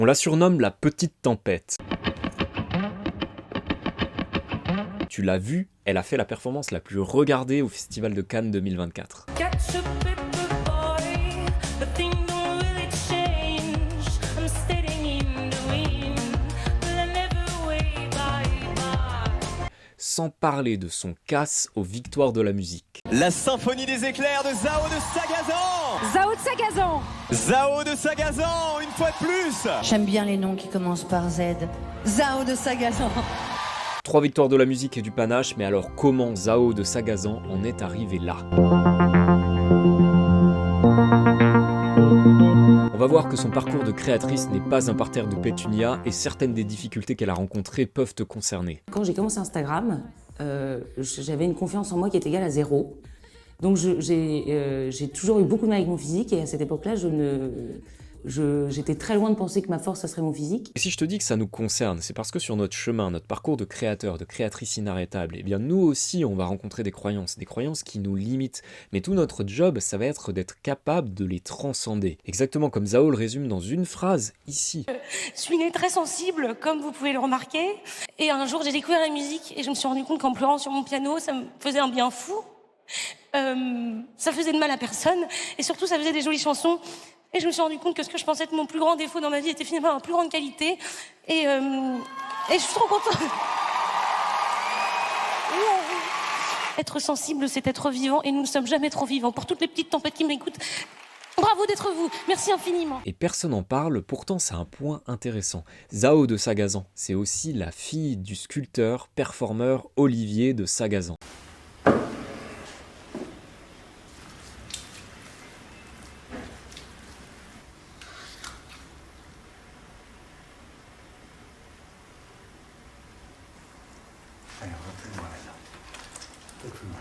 On la surnomme la petite tempête. Tu l'as vu, elle a fait la performance la plus regardée au Festival de Cannes 2024. Sans parler de son casse aux victoires de la musique. La symphonie des éclairs de Zao de Sagazan. Zao de Sagazan. Zao de Sagazan, une fois de plus. J'aime bien les noms qui commencent par Z. Zao de Sagazan. 3 victoires de la musique et du panache, mais alors comment Zao de Sagazan en est arrivé là? On va voir que son parcours de créatrice n'est pas un parterre de pétunia et certaines des difficultés qu'elle a rencontrées peuvent te concerner. Quand j'ai commencé Instagram, j'avais une confiance en moi qui est égale à 0. Donc j'ai toujours eu beaucoup de mal avec mon physique et à cette époque-là, j'étais très loin de penser que ma force, ça serait mon physique. Et si je te dis que ça nous concerne, c'est parce que sur notre chemin, notre parcours de créateur, de créatrice inarrêtable, eh bien nous aussi on va rencontrer des croyances qui nous limitent. Mais tout notre job, ça va être d'être capable de les transcender. Exactement comme Zao le résume dans une phrase, ici. Je suis née très sensible, comme vous pouvez le remarquer. Et un jour, j'ai découvert la musique et je me suis rendu compte qu'en pleurant sur mon piano, ça me faisait un bien fou. Ça faisait de mal à personne. Et surtout, ça faisait des jolies chansons. Et je me suis rendu compte que ce que je pensais être mon plus grand défaut dans ma vie était finalement ma plus grande qualité. Et je suis trop contente. Être sensible, c'est être vivant. Et nous ne sommes jamais trop vivants. Pour toutes les petites tempêtes qui m'écoutent, bravo d'être vous. Merci infiniment. Et personne n'en parle, pourtant c'est un point intéressant. Zao de Sagazan, c'est aussi la fille du sculpteur, performeur Olivier de Sagazan. Allez, on va plus loin là. Un peu plus loin.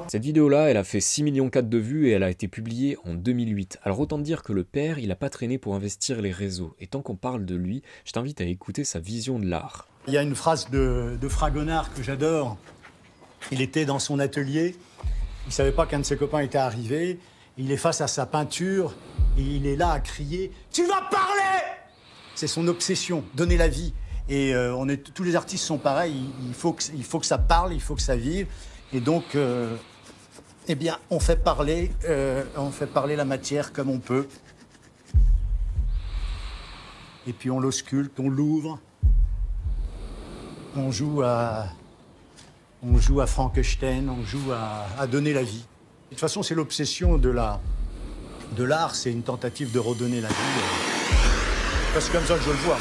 Cette vidéo-là, elle a fait 6,4 millions de vues et elle a été publiée en 2008. Alors autant dire que le père, il a pas traîné pour investir les réseaux. Et tant qu'on parle de lui, je t'invite à écouter sa vision de l'art. Il y a une phrase de Fragonard que j'adore. Il était dans son atelier, il savait pas qu'un de ses copains était arrivé, il est face à sa peinture, et il est là à crier « Tu vas parler !» C'est son obsession, donner la vie. Et tous les artistes sont pareils, il faut que ça parle, il faut que ça vive. Et donc, eh bien, on fait parler la matière comme on peut. Et puis on l'ausculte, on l'ouvre. On joue à Frankenstein, on joue à donner la vie. De toute façon, c'est l'obsession de l'art, c'est une tentative de redonner la vie. C'est comme ça que je le vois.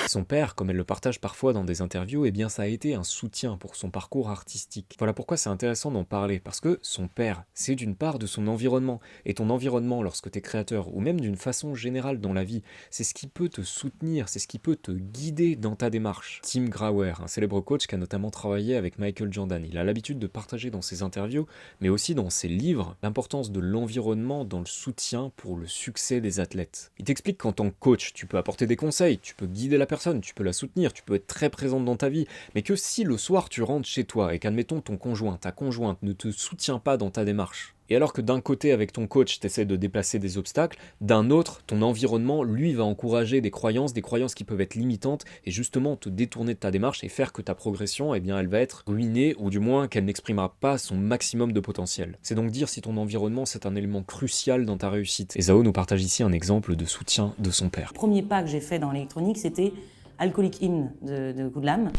Son père, comme elle le partage parfois dans des interviews, eh bien ça a été un soutien pour son parcours artistique. Voilà pourquoi c'est intéressant d'en parler, parce que son père, c'est d'une part de son environnement. Et ton environnement, lorsque tu es créateur, ou même d'une façon générale dans la vie, c'est ce qui peut te soutenir, c'est ce qui peut te guider dans ta démarche. Tim Grauer, un célèbre coach qui a notamment travaillé avec Michael Jordan, il a l'habitude de partager dans ses interviews, mais aussi dans ses livres, l'importance de l'environnement dans le soutien pour le succès des athlètes. Il t'explique qu'en tant que coach, tu peux apporter des conseils, tu peux guider la personne, tu peux la soutenir, tu peux être très présente dans ta vie, mais que si le soir tu rentres chez toi et qu'admettons ton conjoint, ta conjointe ne te soutient pas dans ta démarche, et alors que d'un côté avec ton coach t'essaies de déplacer des obstacles, d'un autre ton environnement lui va encourager des croyances qui peuvent être limitantes et justement te détourner de ta démarche et faire que ta progression, eh bien elle va être ruinée ou du moins qu'elle n'exprimera pas son maximum de potentiel. C'est donc dire si ton environnement c'est un élément crucial dans ta réussite. Et Zao nous partage ici un exemple de soutien de son père. Le premier pas que j'ai fait dans l'électronique, c'était Alcoolic Hymn de Coup de Lame,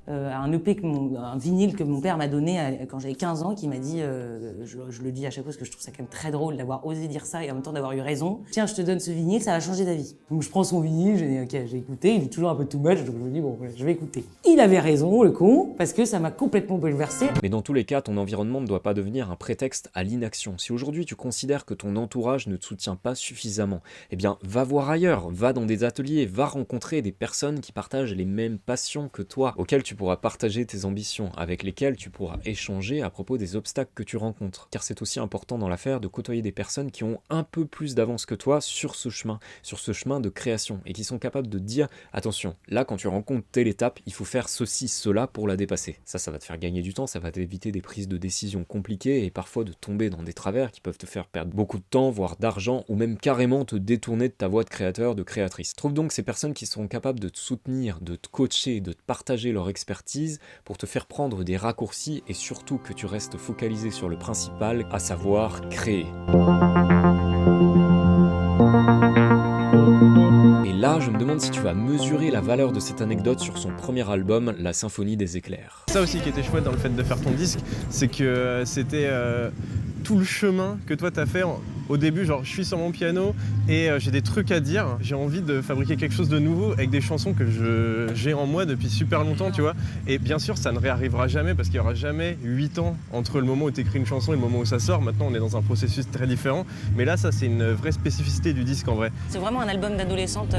un EP, un vinyle que mon père m'a donné quand j'avais 15 ans, qui m'a dit, je le dis à chaque fois parce que je trouve ça quand même très drôle d'avoir osé dire ça et en même temps d'avoir eu raison. Tiens, je te donne ce vinyle, ça va changer ta vie. Donc je prends son vinyle, j'ai écouté, il est toujours un peu too much, donc je me dis bon, voilà, je vais écouter. Il avait raison, le con, parce que ça m'a complètement bouleversé. Mais dans tous les cas, ton environnement ne doit pas devenir un prétexte à l'inaction. Si aujourd'hui tu considères que ton entourage ne te soutient pas suffisamment, eh bien va voir ailleurs, va dans des ateliers, va rencontrer des personnes qui partagent les mêmes passions que toi, auxquelles tu pourras partager tes ambitions, avec lesquelles tu pourras échanger à propos des obstacles que tu rencontres. Car c'est aussi important dans l'affaire de côtoyer des personnes qui ont un peu plus d'avance que toi sur ce chemin de création, et qui sont capables de dire attention, là quand tu rencontres telle étape, il faut faire ceci, cela pour la dépasser. Ça va te faire gagner du temps, ça va t'éviter des prises de décision compliquées et parfois de tomber dans des travers qui peuvent te faire perdre beaucoup de temps, voire d'argent, ou même carrément te détourner de ta voie de créateur, de créatrice. Trouve donc ces personnes qui seront capables de te soutenir, de te coacher, de te partager leur expertise pour te faire prendre des raccourcis et surtout que tu restes focalisé sur le principal, à savoir créer. Et là, je me demande si tu vas mesurer la valeur de cette anecdote sur son premier album, La Symphonie des éclairs. Ça aussi qui était chouette dans le fait de faire ton disque, c'est que c'était tout le chemin que toi t'as fait. Au début, genre, je suis sur mon piano et j'ai des trucs à dire. J'ai envie de fabriquer quelque chose de nouveau avec des chansons que j'ai en moi depuis super longtemps, tu vois. Et bien sûr, ça ne réarrivera jamais parce qu'il n'y aura jamais 8 ans entre le moment où tu écris une chanson et le moment où ça sort. Maintenant, on est dans un processus très différent. Mais là, ça, c'est une vraie spécificité du disque en vrai. C'est vraiment un album d'adolescente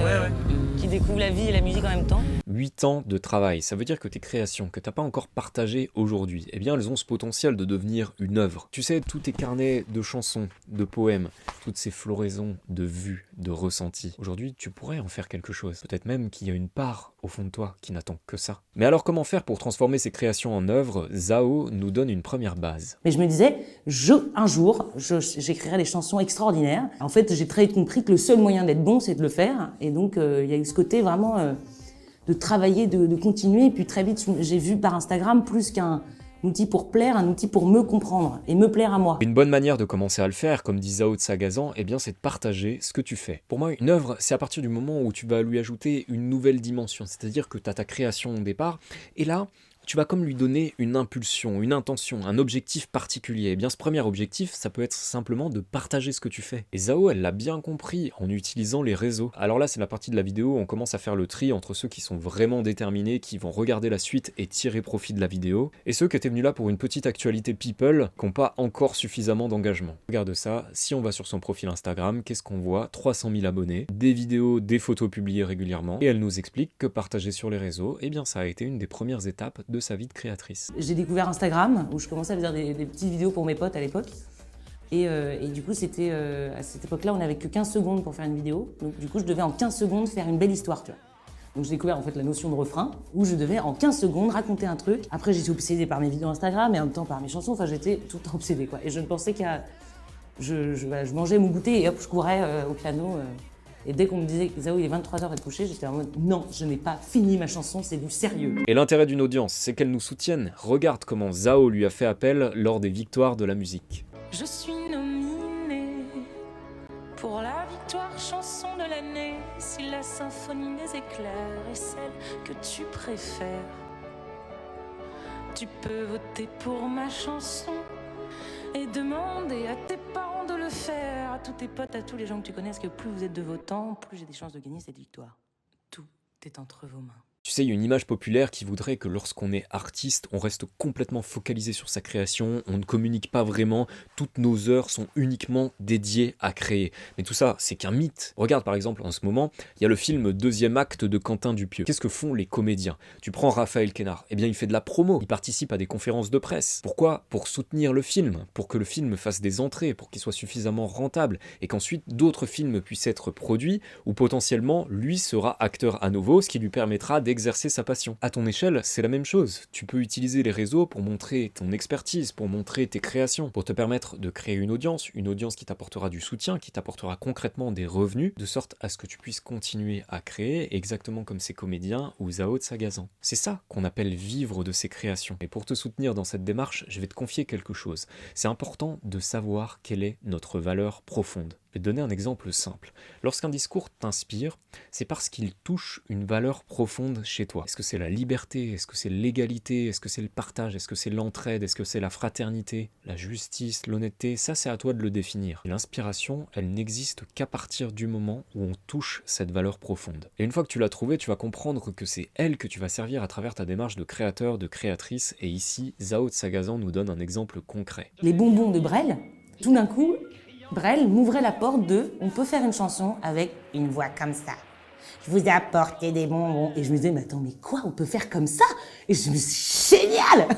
qui découvre la vie et la musique en même temps. 8 ans de travail, ça veut dire que tes créations que t'as pas encore partagées aujourd'hui, eh bien elles ont ce potentiel de devenir une œuvre. Tu sais, tous tes carnets de chansons, de poèmes, toutes ces floraisons de vues, de ressentis, aujourd'hui tu pourrais en faire quelque chose. Peut-être même qu'il y a une part au fond de toi qui n'attend que ça. Mais alors comment faire pour transformer ces créations en œuvres? Zao nous donne une première base. Mais je me disais, un jour, j'écrirai des chansons extraordinaires. En fait, j'ai très vite compris que le seul moyen d'être bon, c'est de le faire. Et donc, il y a eu ce côté vraiment de travailler, de continuer. Et puis très vite, j'ai vu par Instagram plus qu'un outil pour plaire, un outil pour me comprendre et me plaire à moi. Une bonne manière de commencer à le faire, comme dit Zao de Sagazan, eh bien c'est de partager ce que tu fais. Pour moi, une œuvre, c'est à partir du moment où tu vas lui ajouter une nouvelle dimension, c'est-à-dire que tu as ta création au départ, et là, tu vas comme lui donner une impulsion, une intention, un objectif particulier. Et bien ce premier objectif, ça peut être simplement de partager ce que tu fais. Et Zao, elle l'a bien compris en utilisant les réseaux. Alors là, c'est la partie de la vidéo où on commence à faire le tri entre ceux qui sont vraiment déterminés, qui vont regarder la suite et tirer profit de la vidéo, et ceux qui étaient venus là pour une petite actualité people, qui n'ont pas encore suffisamment d'engagement. Regarde ça, si on va sur son profil Instagram, qu'est-ce qu'on voit? 300 000 abonnés, des vidéos, des photos publiées régulièrement, et elle nous explique que partager sur les réseaux, eh bien ça a été une des premières étapes de sa vie de créatrice. J'ai découvert Instagram, où je commençais à faire des petites vidéos pour mes potes à l'époque. Et du coup, c'était à cette époque-là, on n'avait que 15 secondes pour faire une vidéo. Donc du coup, je devais en 15 secondes faire une belle histoire, tu vois. Donc j'ai découvert en fait la notion de refrain, où je devais en 15 secondes raconter un truc. Après, j'étais obsédée par mes vidéos Instagram et en même temps par mes chansons. Enfin, j'étais tout le temps obsédée, quoi. Et je ne pensais qu'à... Je mangeais mon goûter et hop, je courais au piano. Et dès qu'on me disait que Zao, il est 23h à te coucher, j'étais en mode non, je n'ai pas fini ma chanson, c'est du sérieux. Et l'intérêt d'une audience, c'est qu'elle nous soutienne. Regarde comment Zao lui a fait appel lors des victoires de la musique. Je suis nominée pour la victoire chanson de l'année. Si la symphonie des éclairs est celle que tu préfères, tu peux voter pour ma chanson et demander à tes parents de le faire, à tous tes potes, à tous les gens que tu connais, parce que plus vous êtes de votants, plus j'ai des chances de gagner cette victoire. Tout est entre vos mains. Tu sais, il y a une image populaire qui voudrait que lorsqu'on est artiste, on reste complètement focalisé sur sa création, on ne communique pas vraiment, toutes nos heures sont uniquement dédiées à créer. Mais tout ça, c'est qu'un mythe. Regarde par exemple, en ce moment, il y a le film Deuxième acte de Quentin Dupieux. Qu'est-ce que font les comédiens? Tu prends Raphaël Quénard, eh bien il fait de la promo, il participe à des conférences de presse. Pourquoi? Pour soutenir le film, pour que le film fasse des entrées, pour qu'il soit suffisamment rentable, et qu'ensuite d'autres films puissent être produits, ou potentiellement lui sera acteur à nouveau, ce qui lui permettra d'exercer sa passion. À ton échelle, c'est la même chose. Tu peux utiliser les réseaux pour montrer ton expertise, pour montrer tes créations, pour te permettre de créer une audience qui t'apportera du soutien, qui t'apportera concrètement des revenus, de sorte à ce que tu puisses continuer à créer exactement comme ces comédiens ou Zao de Sagazan. C'est ça qu'on appelle vivre de ses créations. Et pour te soutenir dans cette démarche, je vais te confier quelque chose. C'est important de savoir quelle est notre valeur profonde. Je vais te donner un exemple simple. Lorsqu'un discours t'inspire, c'est parce qu'il touche une valeur profonde chez toi. Est-ce que c'est la liberté? Est-ce que c'est l'égalité? Est-ce que c'est le partage? Est-ce que c'est l'entraide? Est-ce que c'est la fraternité? La justice? L'honnêteté? Ça, c'est à toi de le définir. Et l'inspiration, elle n'existe qu'à partir du moment où on touche cette valeur profonde. Et une fois que tu l'as trouvée, tu vas comprendre que c'est elle que tu vas servir à travers ta démarche de créateur, de créatrice. Et ici, Zao de Sagazan nous donne un exemple concret. Les bonbons de Brel, tout d'un coup, Brel m'ouvrait la porte de « on peut faire une chanson avec une voix comme ça ». Je vous ai apporté des bonbons. Et je me disais, mais attends, mais quoi, on peut faire comme ça? Et je me suis dit, génial!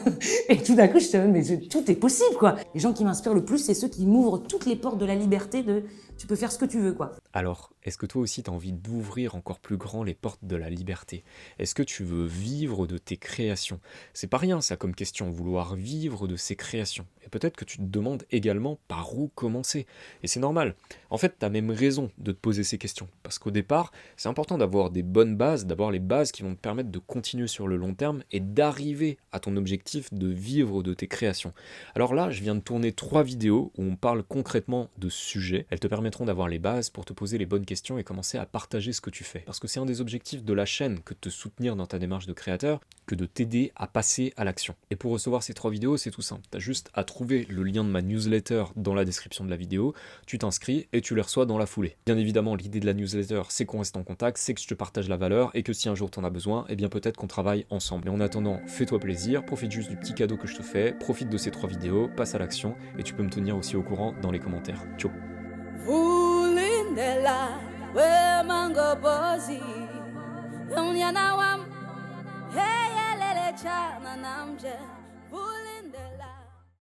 Et tout d'un coup, je te dis, mais tout est possible, quoi. Les gens qui m'inspirent le plus, c'est ceux qui m'ouvrent toutes les portes de la liberté de tu peux faire ce que tu veux, quoi. Alors, est-ce que toi aussi tu as envie d'ouvrir encore plus grand les portes de la liberté? Est-ce que tu veux vivre de tes créations? C'est pas rien ça comme question, vouloir vivre de ses créations. Et peut-être que tu te demandes également par où commencer. Et c'est normal. En fait, tu as même raison de te poser ces questions. Parce qu'au départ, c'est important d'avoir des bonnes bases, d'avoir les bases qui vont te permettre de continuer sur le long terme et d'arriver à ton objectif de vivre de tes créations. Alors là, je viens de tourner 3 vidéos où on parle concrètement de ce sujet. Elles te permettront d'avoir les bases pour te poser les bonnes questions et commencer à partager ce que tu fais. Parce que c'est un des objectifs de la chaîne que de te soutenir dans ta démarche de créateur, que de t'aider à passer à l'action. Et pour recevoir ces 3 vidéos, c'est tout simple. Tu as juste à trouver le lien de ma newsletter dans la description de la vidéo, tu t'inscris et tu les reçois dans la foulée. Bien évidemment, l'idée de la newsletter, c'est qu'on reste en contact, c'est que je te partage la valeur et que si un jour tu en as besoin, eh bien peut-être qu'on travaille ensemble. Et en attendant, fais-toi plaisir, profite juste du petit cadeau que je te fais, profite de ces 3 vidéos, passe à l'action et tu peux me tenir aussi au courant dans les commentaires. Ciao. Vulindela we mangobozi unyana wam hey yelele chana namje Vulindela